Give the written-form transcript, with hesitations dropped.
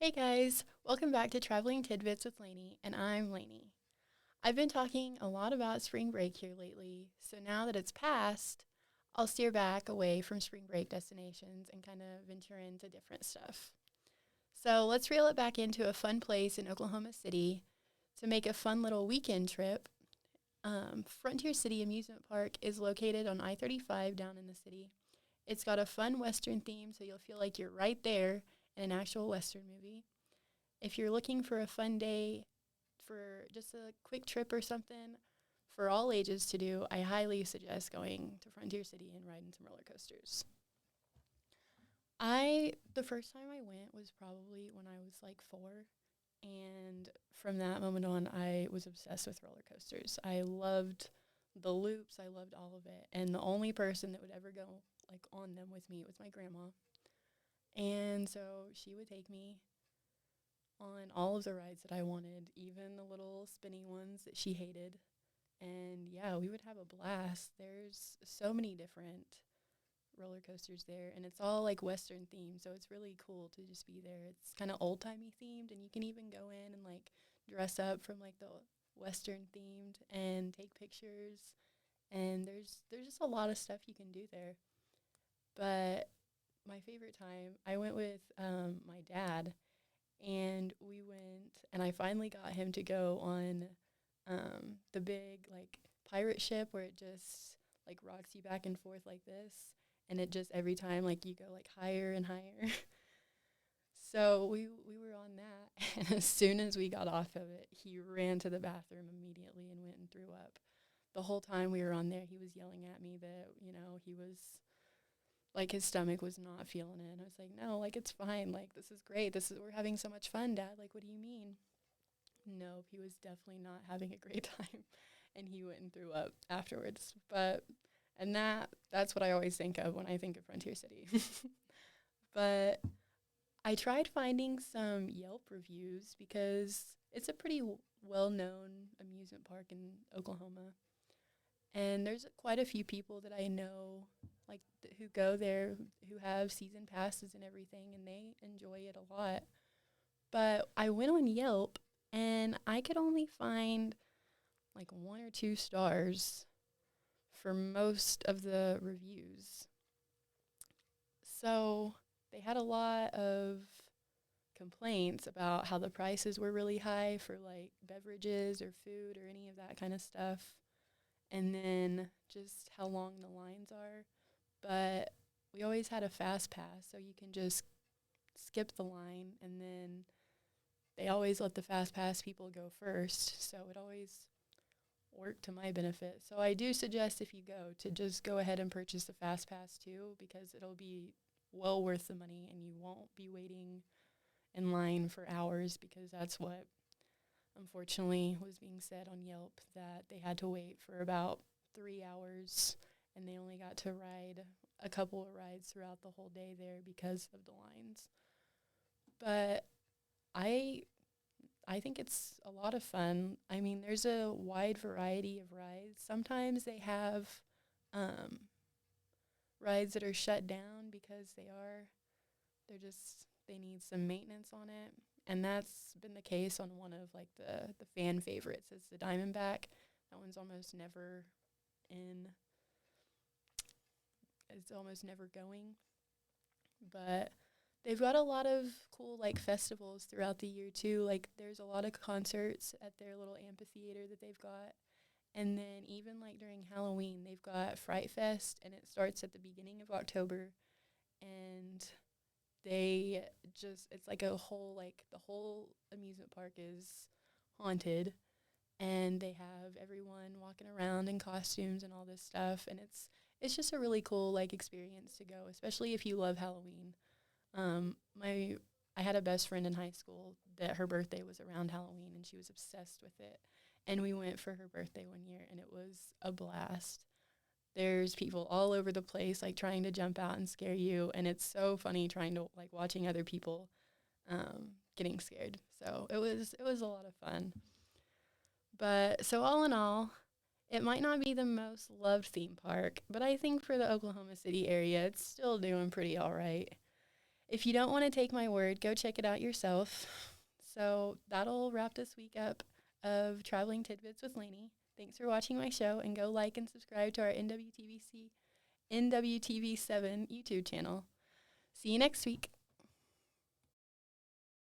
Hey guys, welcome back to Traveling Tidbits with Laney, and I'm Laney. I've been talking a lot about spring break here lately, so now that it's past, I'll steer back away from spring break destinations and kind of venture into different stuff. So let's reel it back into a fun place in Oklahoma City to make a fun little weekend trip. Frontier City Amusement Park is located on I-35 down in the city. It's got a fun Western theme, so you'll feel like you're right there in an actual Western movie. If you're looking for a fun day for just a quick trip or something for all ages to do, I highly suggest going to Frontier City and riding some roller coasters. The first time I went was probably when I was like 4, and from that moment on, I was obsessed with roller coasters. I loved the loops, I loved all of it, and the only person that would ever go like on them with me was my grandma. And so she would take me on all of the rides that I wanted, even the little spinny ones that she hated. And yeah, we would have a blast. There's so many different roller coasters there, and it's all like Western themed, so it's really cool to just be there. It's kind of old timey themed, and you can even go in and like dress up from like the Western themed and take pictures. And there's just a lot of stuff you can do there. But my favorite time, I went with my dad, and we went, and I finally got him to go on the big like pirate ship where it just like rocks you back and forth like this, and it just every time like you go like higher and higher. So we were on that, and as soon as we got off of it, he ran to the bathroom immediately and went and threw up. The whole time we were on there, he was yelling at me that he was like his stomach was not feeling it. And I was like, no, like it's fine. Like this is great. We're having so much fun, Dad. Like, what do you mean? Nope, he was definitely not having a great time, and he went and threw up afterwards. And that's what I always think of when I think of Frontier City. But I tried finding some Yelp reviews because it's a pretty well-known amusement park in Oklahoma. And there's quite a few people that I know, like who go there, who have season passes and everything, and they enjoy it a lot. But I went on Yelp, and I could only find like 1 or 2 stars for most of the reviews. So they had a lot of complaints about how the prices were really high for like beverages or food or any of that kind of stuff. And then just how long the lines are. But we always had a fast pass, so you can just skip the line, and then they always let the fast pass people go first, so it always worked to my benefit. So I do suggest if you go to just go ahead and purchase the fast pass too, because it'll be well worth the money, and you won't be waiting in line for hours, because that's what unfortunately was being said on Yelp, that they had to wait for about 3 hours, and they only got to ride a couple of rides throughout the whole day there because of the lines. But I think it's a lot of fun. I mean, there's a wide variety of rides. Sometimes they have um, rides that are shut down because they need some maintenance on it. And that's been the case on one of like the fan favorites. It's the Diamondback. That one's almost never in. It's almost never going. But they've got a lot of cool like festivals throughout the year too. Like there's a lot of concerts at their little amphitheater that they've got. And then even like during Halloween, they've got Fright Fest, and it starts at the beginning of October. And it's like the whole amusement park is haunted, and they have everyone walking around in costumes and all this stuff, and it's just a really cool like experience to go, especially if you love Halloween. My I had a best friend in high school that her birthday was around Halloween, and she was obsessed with it. And we went for her birthday one year, and it was a blast. There's people all over the place, like trying to jump out and scare you, and it's so funny trying to like watching other people getting scared. So it was a lot of fun. But so all in all, it might not be the most loved theme park, but I think for the Oklahoma City area, it's still doing pretty all right. if you don't want to take my word, go check it out yourself. So that'll wrap this week up of Traveling Tidbits with Laney. Thanks for watching my show, and go like and subscribe to our NWTV7 YouTube channel. See you next week.